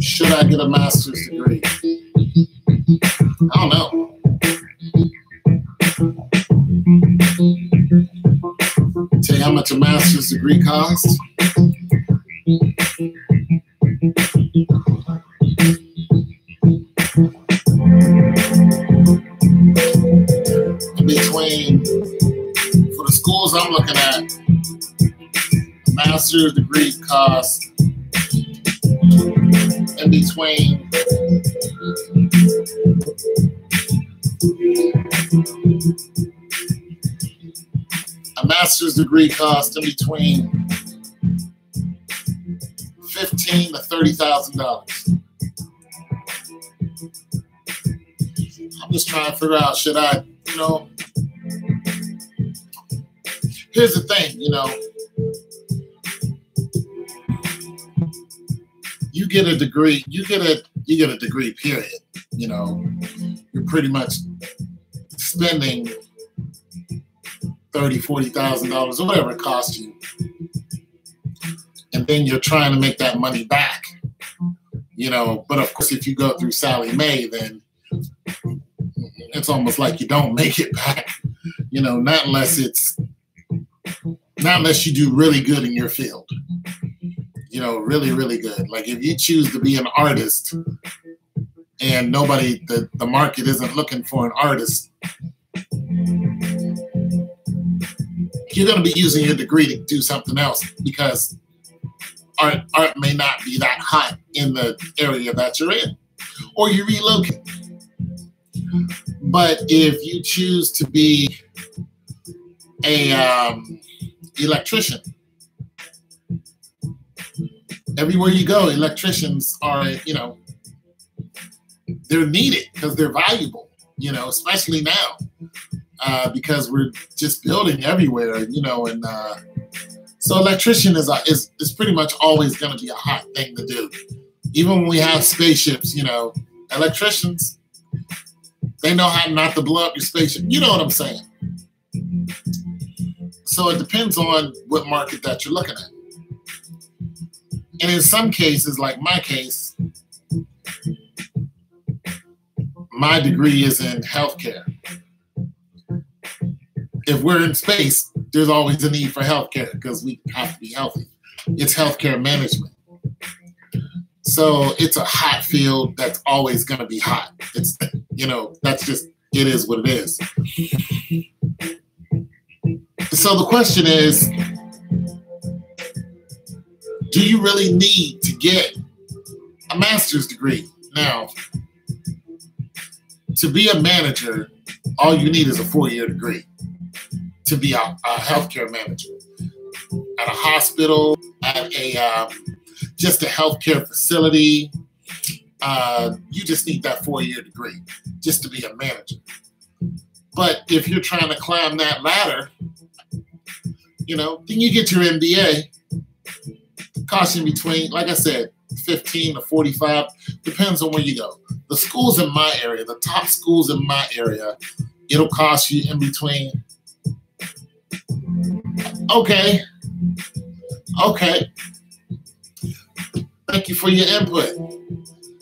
Should I get a master's degree? I don't know. Tell you how much a master's degree costs? Between, for the schools I'm looking at, a master's degree costs in between a master's degree costs in between $15,000 to $30,000. I'm just trying to figure out, should I, you know, here's the thing, you know, you get a degree, you get a degree, period. You know, you're pretty much spending $30,000, $40,000 or whatever it costs you. And then you're trying to make that money back. You know, but of course, if you go through Sallie Mae, then it's almost like you don't make it back. You know, not unless you do really good in your field. You know, really, really good. Like if you choose to be an artist and nobody, the market isn't looking for an artist, you're going to be using your degree to do something else because art may not be that hot in the area that you're in, or you relocate. But if you choose to be a electrician, everywhere you go, electricians are, you know, they're needed because they're valuable, you know, especially now because we're just building everywhere, you know, and so electrician is pretty much always going to be a hot thing to do. Even when we have spaceships, you know, electricians, they know how not to blow up your spaceship. You know what I'm saying? So it depends on what market that you're looking at. And in some cases, like my case, my degree is in healthcare. If we're in space, there's always a need for healthcare because we have to be healthy. It's healthcare management. So it's a hot field that's always going to be hot. It's, you know, that's just, it is what it is. So the question is, do you really need to get a master's degree? Now, to be a manager, all you need is a 4-year degree to be a healthcare manager at a hospital, at a just a healthcare facility. You just need that 4-year degree just to be a manager. But if you're trying to climb that ladder, you know, then you get your MBA. Costing between, like I said, 15 to 45, depends on where you go. The schools in my area, the top schools in my area, it'll cost you in between. Okay. Thank you for your input.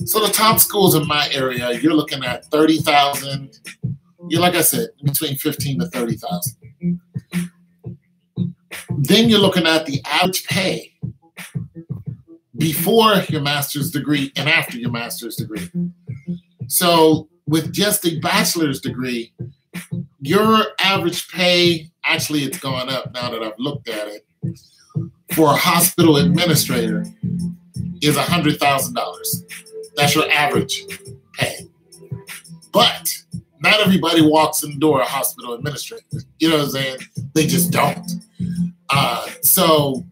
So the top schools in my area, you're looking at 30,000. You're, like I said, between 15 to 30,000. Then you're looking at the average pay before your master's degree and after your master's degree. So with just a bachelor's degree, your average pay, actually it's gone up now that I've looked at it, for a hospital administrator is $100,000. That's your average pay. But not everybody walks in the door of hospital administrator. You know what I'm saying? They just don't. So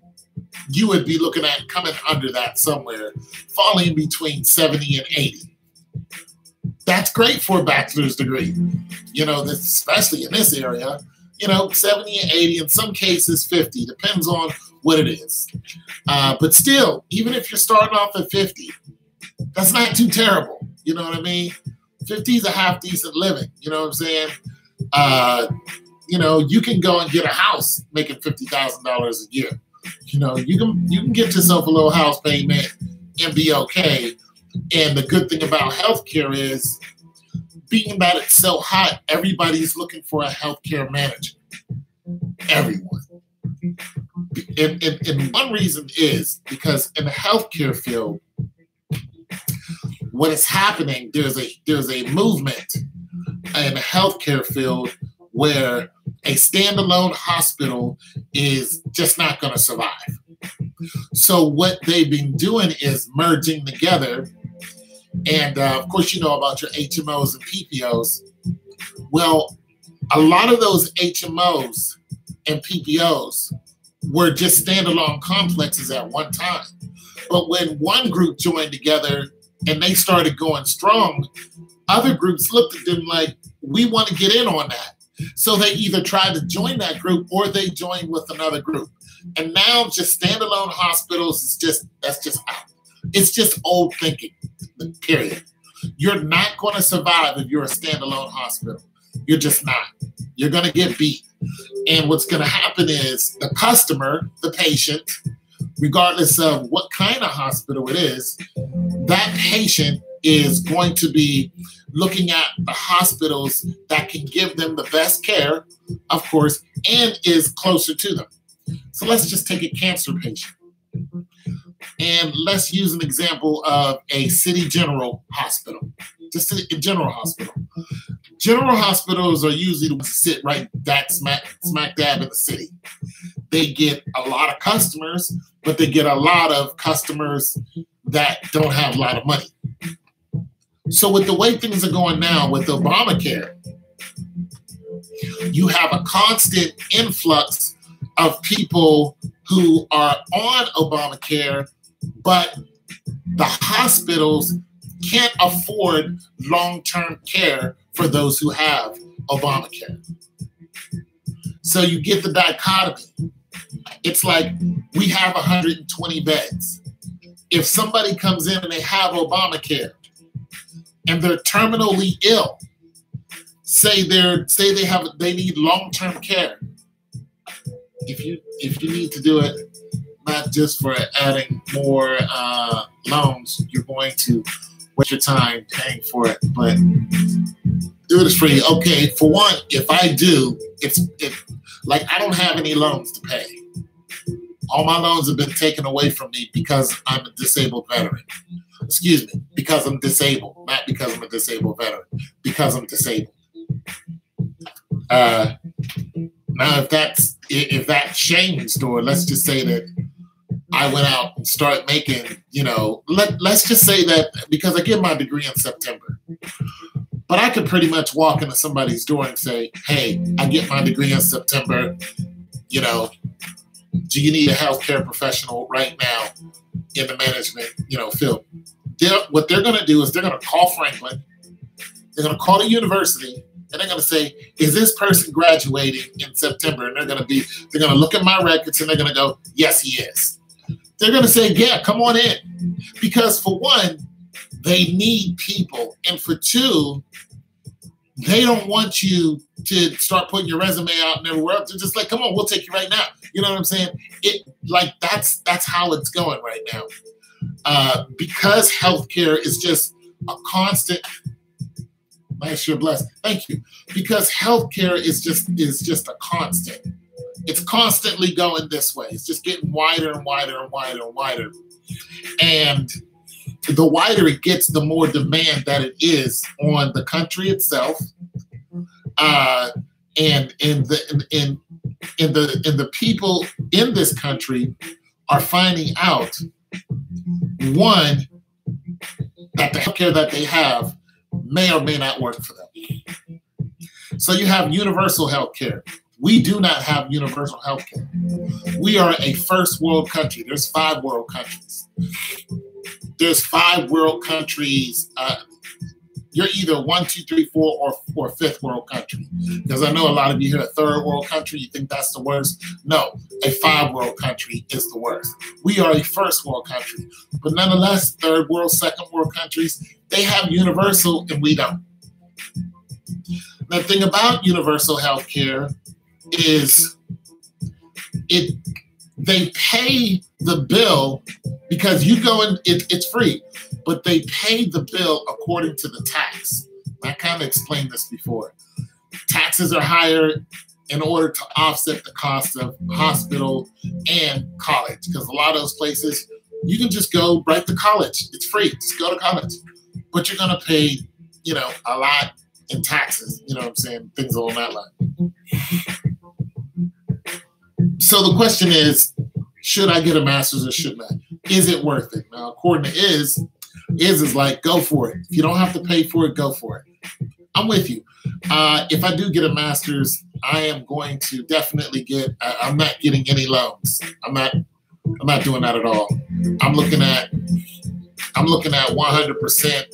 you would be looking at coming under that somewhere, falling between 70 and 80. That's great for a bachelor's degree. You know, especially in this area, you know, 70 and 80, in some cases 50, depends on what it is. But still, even if you're starting off at 50, that's not too terrible. You know what I mean? 50 is a half decent living. You know what I'm saying? You know, you can go and get a house making $50,000 a year. You know, you can get yourself a little house payment and be okay. And the good thing about healthcare is, being that it's so hot, everybody's looking for a healthcare manager. Everyone. And one reason is because in the healthcare field, what is happening, there's a movement in the healthcare field where a standalone hospital is just not going to survive. So what they've been doing is merging together. And of course, you know about your HMOs and PPOs. Well, a lot of those HMOs and PPOs were just standalone complexes at one time. But when one group joined together and they started going strong, other groups looked at them like, we want to get in on that. So they either tried to join that group or they joined with another group. And now just standalone hospitals that's just out. It's just old thinking, period. You're not going to survive if you're a standalone hospital. You're just not. You're going to get beat. And what's going to happen is the customer, the patient, regardless of what kind of hospital it is, that patient is going to be looking at the hospitals that can give them the best care, of course, and is closer to them. So let's just take a cancer patient. And let's use an example of a city general hospital, just a general hospital. General hospitals are usually the ones that sit right smack dab in the city. They get a lot of customers, but they get a lot of customers that don't have a lot of money. So with the way things are going now with Obamacare, you have a constant influx of people who are on Obamacare, but the hospitals can't afford long-term care for those who have Obamacare. So you get the dichotomy. It's like we have 120 beds. If somebody comes in and they have Obamacare and they're terminally ill, say they need long-term care. If you need to do it, not just for adding more loans, you're going to waste your time paying for it, but do it as free. Okay, for one, if I do, it's like I don't have any loans to pay. All my loans have been taken away from me because I'm a disabled veteran. Excuse me, because I'm disabled, not because I'm a disabled veteran, because I'm disabled. Now, if that changed, or let's just say that I went out and started making, let's just say that because I get my degree in September, but I could pretty much walk into somebody's door and say, hey, I get my degree in September, do you need a healthcare professional right now in the management, field? What they're going to do is they're going to call Franklin, they're going to call the university, and they're going to say, is this person graduating in September? And they're going to look at my records and they're going to go, yes, he is. They're going to say, yeah, come on in. Because for one, they need people. And for two, they don't want you to start putting your resume out and everywhere else. They're just like, come on, we'll take you right now. You know what I'm saying? That's how it's going right now. Because healthcare is just a constant. Nice, you're blessed. Thank you. Because healthcare is just a constant. It's constantly going this way. It's just getting wider and wider and wider and wider. And the wider it gets, the more demand that it is on the country itself, and the people in this country are finding out, one, that the healthcare that they have may or may not work for them. So you have universal healthcare. We do not have universal healthcare. We are a first world country. There's 5 world countries. There's 5 world countries. You're either 1, 2, 3, 4, or 5th world country. Because I know a lot of you hear a 3rd world country, you think that's the worst. No, a 5 world country is the worst. We are a first world country. But nonetheless, 3rd world, 2nd world countries, they have universal and we don't. The thing about universal health care is they pay the bill because you go in, it's free, but they pay the bill according to the tax. I kind of explained this before. Taxes are higher in order to offset the cost of hospital and college, because a lot of those places, you can just go right to college. It's free. Just go to college. But you're going to pay, a lot in taxes. You know what I'm saying? Things along that line. So the question is, should I get a master's or shouldn't I? Is it worth it? Now, according to is like, go for it. If you don't have to pay for it, go for it. I'm with you. If I do get a master's, I am going to definitely I'm not getting any loans. I'm not doing that at all. I'm looking at 100%.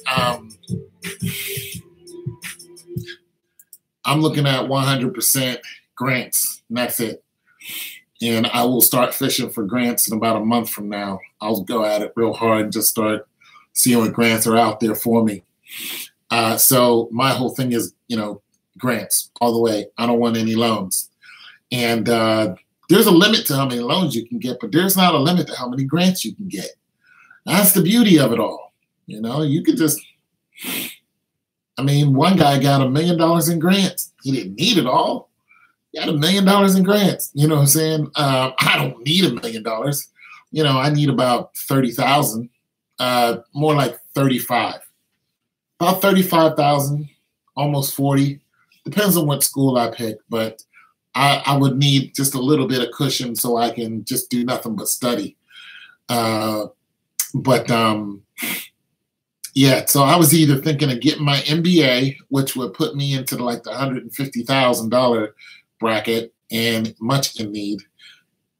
I'm looking at 100% grants, and that's it. And I will start fishing for grants in about a month from now. I'll go at it real hard and just start seeing what grants are out there for me. So my whole thing is, grants all the way. I don't want any loans. And there's a limit to how many loans you can get, but there's not a limit to how many grants you can get. That's the beauty of it all. You could just, one guy got $1 million in grants. He didn't need it all. He had $1 million in grants. You know what I'm saying? I don't need $1 million. I need about 30,000, more like 35. About 35,000, almost 40. Depends on what school I pick, but I would need just a little bit of cushion so I can just do nothing but study. Yeah, so I was either thinking of getting my MBA, which would put me into like the $150,000 bracket and much in need,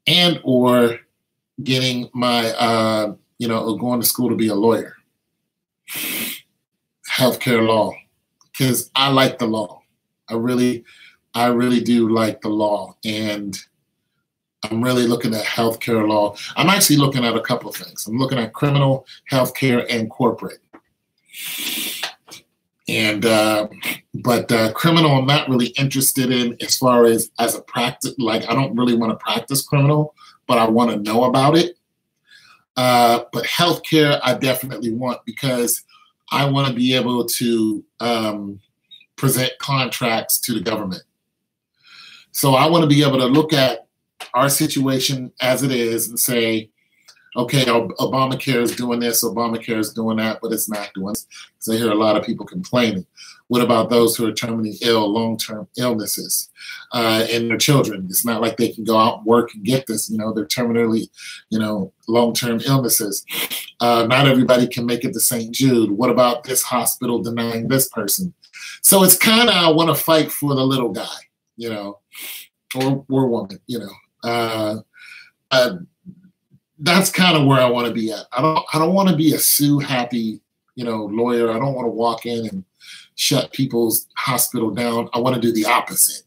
and or getting my, going to school to be a lawyer. Healthcare law, because I like the law. I really do like the law, and I'm really looking at healthcare law. I'm actually looking at a couple of things. I'm looking at criminal, healthcare, and corporate. And but criminal, I'm not really interested in as far as a practice. Like, I don't really want to practice criminal, but I want to know about it. But healthcare, I definitely want, because I want to be able to present contracts to the government. So I want to be able to look at our situation as it is and say, okay, Obamacare is doing this, Obamacare is doing that, but it's not doing this. So I hear a lot of people complaining. What about those who are terminally ill, long-term illnesses, and their children? It's not like they can go out and work and get this. They're terminally, long-term illnesses. Not everybody can make it to St. Jude. What about this hospital denying this person? So it's kind of, I want to fight for the little guy, or woman, that's kind of where I want to be at. I don't want to be a sue happy, lawyer. I don't want to walk in and shut people's hospital down. I want to do the opposite.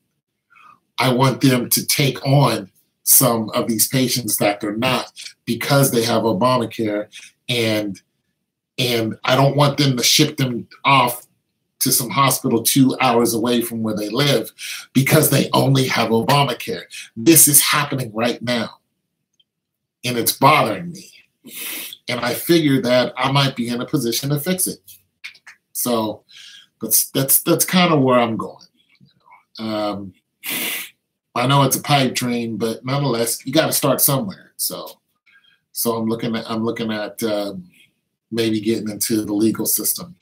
I want them to take on some of these patients that they're not, because they have Obamacare, and I don't want them to ship them off to some hospital 2 hours away from where they live because they only have Obamacare. This is happening right now, and it's bothering me. And I figured that I might be in a position to fix it. So that's kind of where I'm going. I know it's a pipe dream, but nonetheless, you got to start somewhere. So I'm looking at maybe getting into the legal system.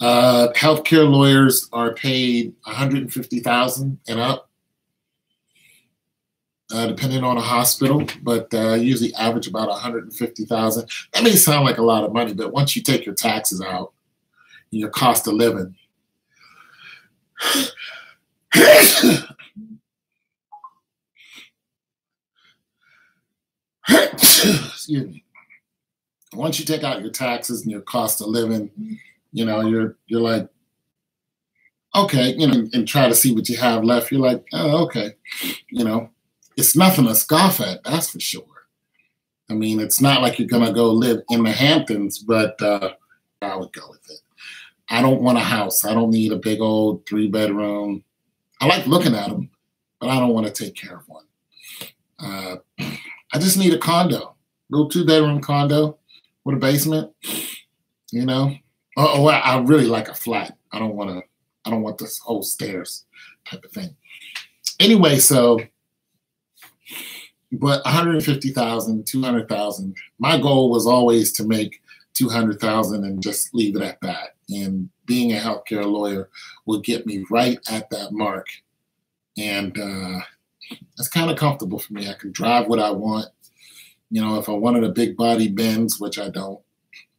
Healthcare lawyers are paid $150,000 and up, depending on a hospital, but usually average about $150,000. That may sound like a lot of money, but once you take your taxes out, your cost of living, excuse me. Once you take out your taxes and your cost of living, you're like, okay, and try to see what you have left. You're like, oh, okay, it's nothing to scoff at, that's for sure. I mean, it's not like you're gonna go live in the Hamptons, but I would go with it. I don't want a house. I don't need a big old 3-bedroom. I like looking at them, but I don't want to take care of one. I just need a condo, little 2-bedroom condo with a basement. Oh, I really like a flat. I don't want this whole stairs type of thing. Anyway, but 150,000, 200,000. My goal was always to make 200,000 and just leave it at that. And being a healthcare lawyer will get me right at that mark. And it's kind of comfortable for me. I can drive what I want. If I wanted a big body Benz, which I don't,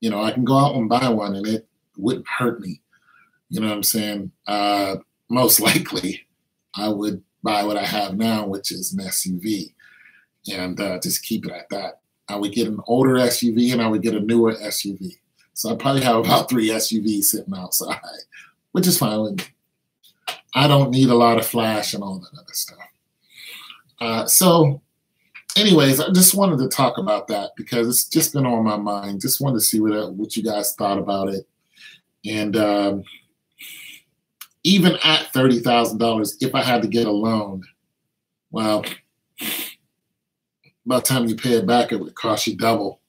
I can go out and buy one and it wouldn't hurt me. You know what I'm saying? Most likely I would buy what I have now, which is an SUV, and just keep it at that. I would get an older SUV and I would get a newer SUV. So I'd probably have about 3 SUVs sitting outside, which is fine with me. I don't need a lot of flash and all that other stuff. So anyways, I just wanted to talk about that because it's just been on my mind. Just wanted to see what you guys thought about it. And even at $30,000, if I had to get a loan, well, by the time you pay it back, it would cost you double.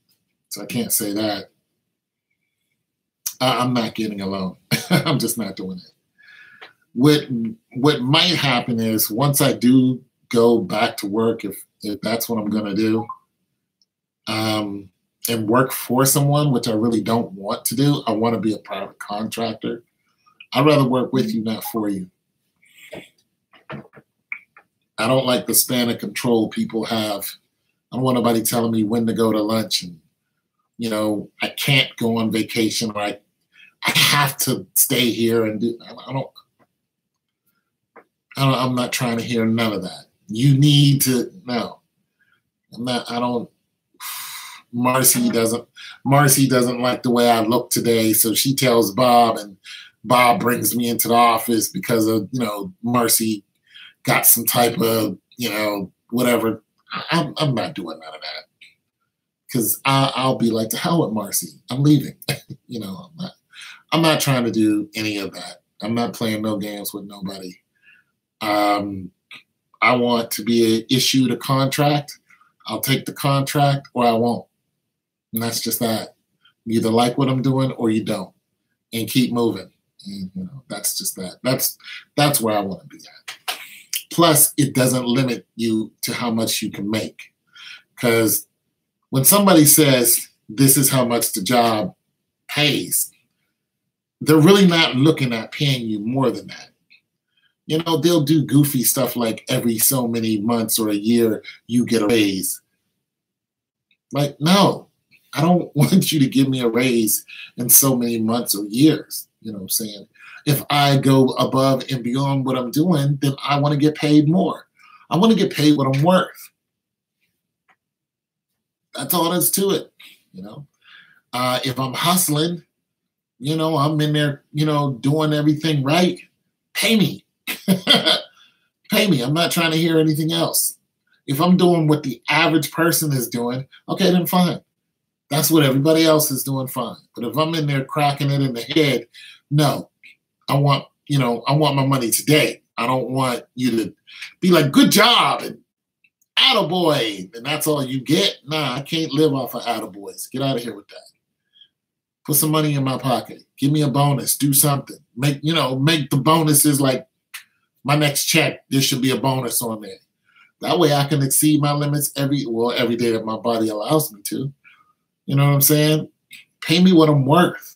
So I can't say that. I'm not getting a loan. I'm just not doing it. What might happen is once I do go back to work, if that's what I'm going to do, and work for someone, which I really don't want to do. I want to be a private contractor. I'd rather work with you, not for you. I don't like the span of control people have. I don't want nobody telling me when to go to lunch, and I can't go on vacation, or I have to stay here and do. I'm not trying to hear none of that. You need to no. I'm not. I don't. Marcy doesn't like the way I look today, so she tells Bob, and Bob brings me into the office because of Marcy got some type of whatever. I'm not doing none of that because I'll be like, to hell with Marcy. I'm leaving. I'm not trying to do any of that. I'm not playing no games with nobody. I want to be issued a contract. I'll take the contract or I won't. And that's just that. You either like what I'm doing or you don't, and keep moving. And, that's just that. That's where I want to be at. Plus, it doesn't limit you to how much you can make. Because when somebody says this is how much the job pays, they're really not looking at paying you more than that. They'll do goofy stuff like every so many months or a year you get a raise. Like, no, I don't want you to give me a raise in so many months or years. You know what I'm saying? If I go above and beyond what I'm doing, then I want to get paid more. I want to get paid what I'm worth. That's all there's to it. If I'm hustling, I'm in there, doing everything right, pay me. Pay me. I'm not trying to hear anything else. If I'm doing what the average person is doing, okay, then fine. That's what everybody else is doing, fine. But if I'm in there cracking it in the head, no. I want my money today. I don't want you to be like, good job, and attaboy, and that's all you get. Nah, I can't live off of attaboys. Get out of here with that. Put some money in my pocket. Give me a bonus. Do something. Make the bonuses like my next check. There should be a bonus on there. That way I can exceed my limits every day that my body allows me to. You know what I'm saying? Pay me what I'm worth.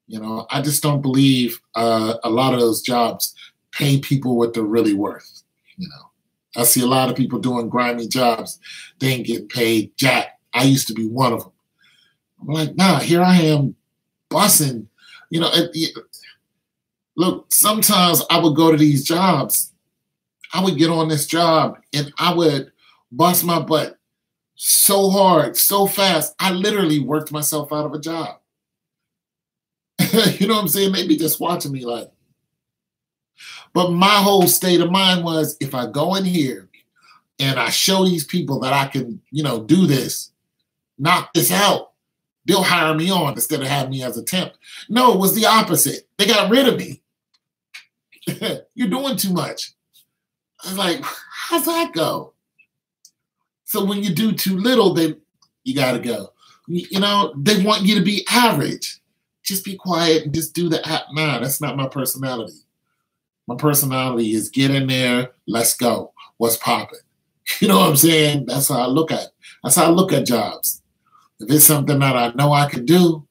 You know, I just don't believe a lot of those jobs pay people what they're really worth. You know, I see a lot of people doing grimy jobs. They ain't getting paid jack. I used to be one of them. I'm like, nah, here I am bussing. You know, look, sometimes I would go to these jobs. I would get on this job and I would bust my butt so hard, so fast. I literally worked myself out of a job. You know what I'm saying? Maybe just watching me like. But my whole state of mind was, if I go in here and I show these people that I can, you know, do this, knock this out, they'll hire me on instead of having me as a temp. No, it was the opposite. They got rid of me. You're doing too much. I was like, how's that go? So when you do too little, then you got to go. You know, they want you to be average. Just be quiet and just do the app. Nah, that's not my personality. My personality is get in there, let's go. What's popping? You know what I'm saying? That's how I look at it. That's how I look at jobs. If it's something that I know I can do,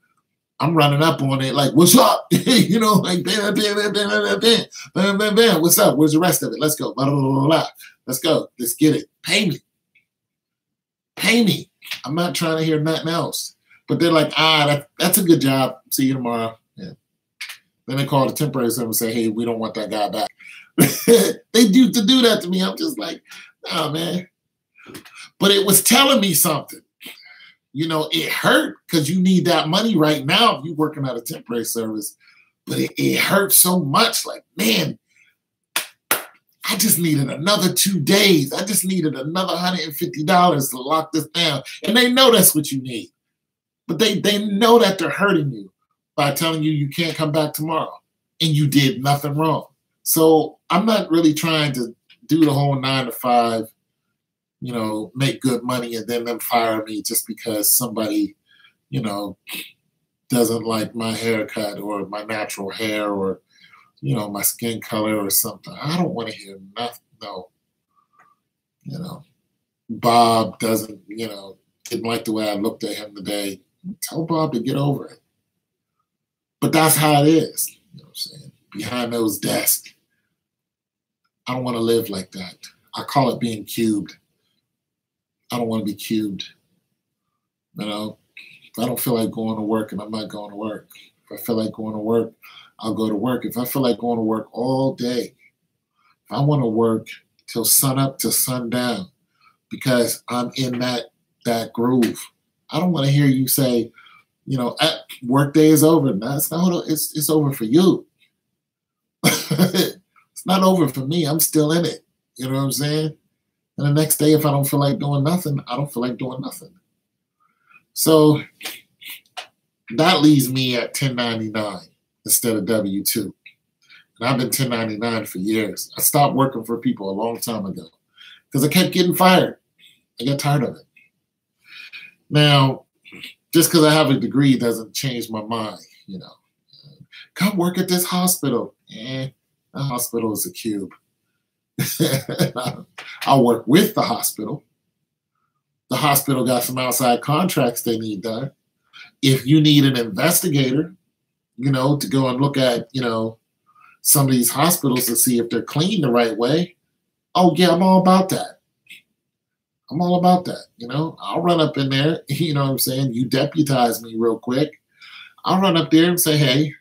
I'm running up on it like, what's up? You know, like, bam, bam, bam, bam, bam, bam, bam, bam, bam. What's up? Where's the rest of it? Let's go. Blah, blah, blah, blah. Let's go. Let's get it. Pay me. Pay me. I'm not trying to hear nothing else. But they're like, that's a good job. See you tomorrow. Yeah. Then they call the temporary service and say, hey, we don't want that guy back. They do that to me. I'm just like, nah, man. But it was telling me something. You know, it hurt because you need that money right now if you're working at a temporary service. But it hurt so much. Like, man, I just needed another 2 days. I just needed another $150 to lock this down. And they know that's what you need. But they know that they're hurting you by telling you you can't come back tomorrow. And you did nothing wrong. So I'm not really trying to do the whole 9 to 5, you know, make good money and then them fire me just because somebody, you know, doesn't like my haircut or my natural hair or, you know, my skin color or something. I don't want to hear nothing. No. You know, Bob doesn't, you know, didn't like the way I looked at him today. Tell Bob to get over it. But that's how it is. You know what I'm saying? Behind those desks. I don't want to live like that. I call it being cubed. I don't want to be cubed. You know, if I don't feel like going to work, and I'm not going to work. If I feel like going to work, I'll go to work. If I feel like going to work all day, if I want to work till sun up to sundown because I'm in that groove. I don't want to hear you say, you know, work day is over. No, it's not. It's over for you. It's not over for me. I'm still in it. You know what I'm saying? And the next day, if I don't feel like doing nothing, I don't feel like doing nothing. So that leaves me at 1099 instead of W-2. And I've been 1099 for years. I stopped working for people a long time ago because I kept getting fired. I got tired of it. Now, just because I have a degree doesn't change my mind, you know. Come work at this hospital. The hospital is a cube. I'll work with the hospital. The hospital got some outside contracts they need done. If you need an investigator, you know, to go and look at, you know, some of these hospitals to see if they're clean the right way, oh, yeah, I'm all about that. I'm all about that, you know. I'll run up in there, you know what I'm saying? You deputize me real quick. I'll run up there and say, hey,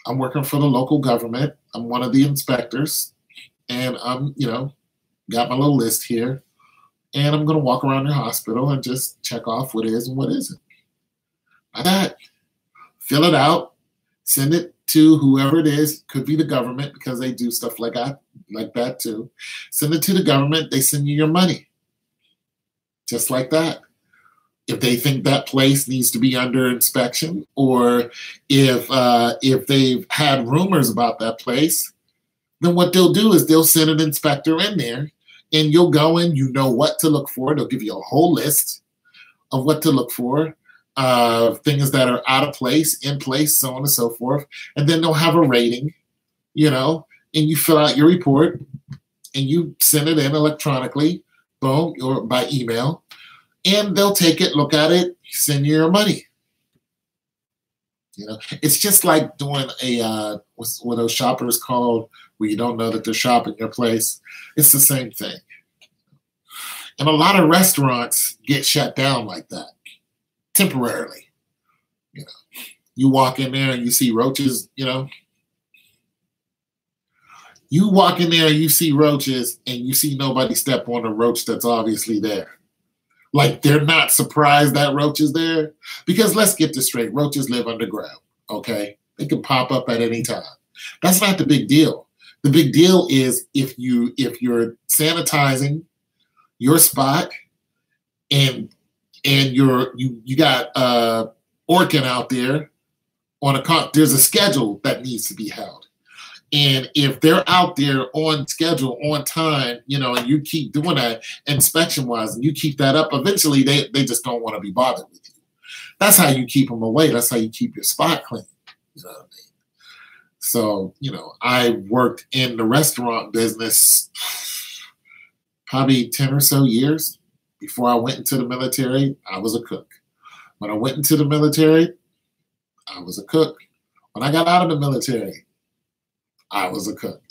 I'm working for the local government. I'm one of the inspectors. And I'm, you know, got my little list here. And I'm going to walk around your hospital and just check off what is and what isn't. Like that. Fill it out. Send it to whoever it is. Could be the government because they do stuff like that too. Send it to the government. They send you your money. Just like that. If they think that place needs to be under inspection, or if they've had rumors about that place, then what they'll do is they'll send an inspector in there, and you'll go in. You know what to look for. They'll give you a whole list of what to look for. Things that are out of place, in place, so on and so forth. And then they'll have a rating, you know, and you fill out your report and you send it in electronically, boom, or by email, and they'll take it, look at it, send you your money. You know, it's just like doing a what's what those shoppers called, where you don't know that they're shopping your place. It's the same thing. And a lot of restaurants get shut down like that temporarily. You know, you walk in there and you see roaches. You know, you walk in there and you see roaches, and you see nobody step on a roach that's obviously there. Like they're not surprised that roach is there, because let's get this straight: roaches live underground. Okay, they can pop up at any time. That's not the big deal. The big deal is if you're sanitizing your spot, and you got Orkin out there on there's a schedule that needs to be held. And if they're out there on schedule, on time, you know, and you keep doing that inspection-wise, and you keep that up, eventually they just don't want to be bothered with you. That's how you keep them away. That's how you keep your spot clean. You know what I mean? So, you know, I worked in the restaurant business probably 10 or so years. Before I went into the military, I was a cook. When I went into the military, I was a cook. When I got out of the military, I was a cook.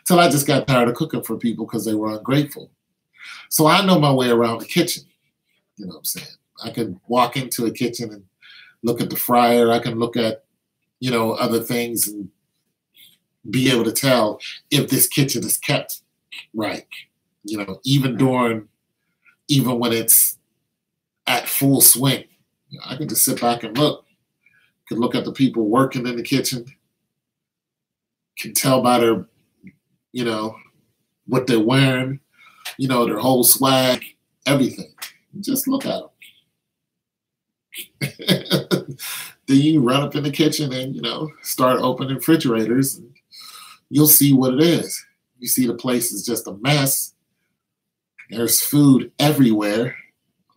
Till I just got tired of cooking for people because they were ungrateful. So I know my way around the kitchen. You know what I'm saying? I can walk into a kitchen and look at the fryer. I can look at, you know, other things and be able to tell if this kitchen is kept right. You know, even when it's at full swing, you know, I can just sit back and look. Can look at the people working in the kitchen. Can tell by their, you know, what they're wearing, you know, their whole swag, everything. Just look at them. Then you run up in the kitchen and, you know, start opening refrigerators, and you'll see what it is. You see the place is just a mess. There's food everywhere.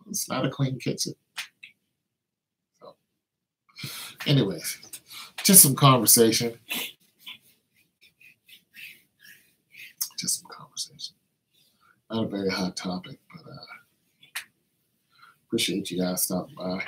It's not a clean kitchen. So, anyways, just some conversation. Just some conversation. Not a very hot topic, but appreciate you guys stopping by.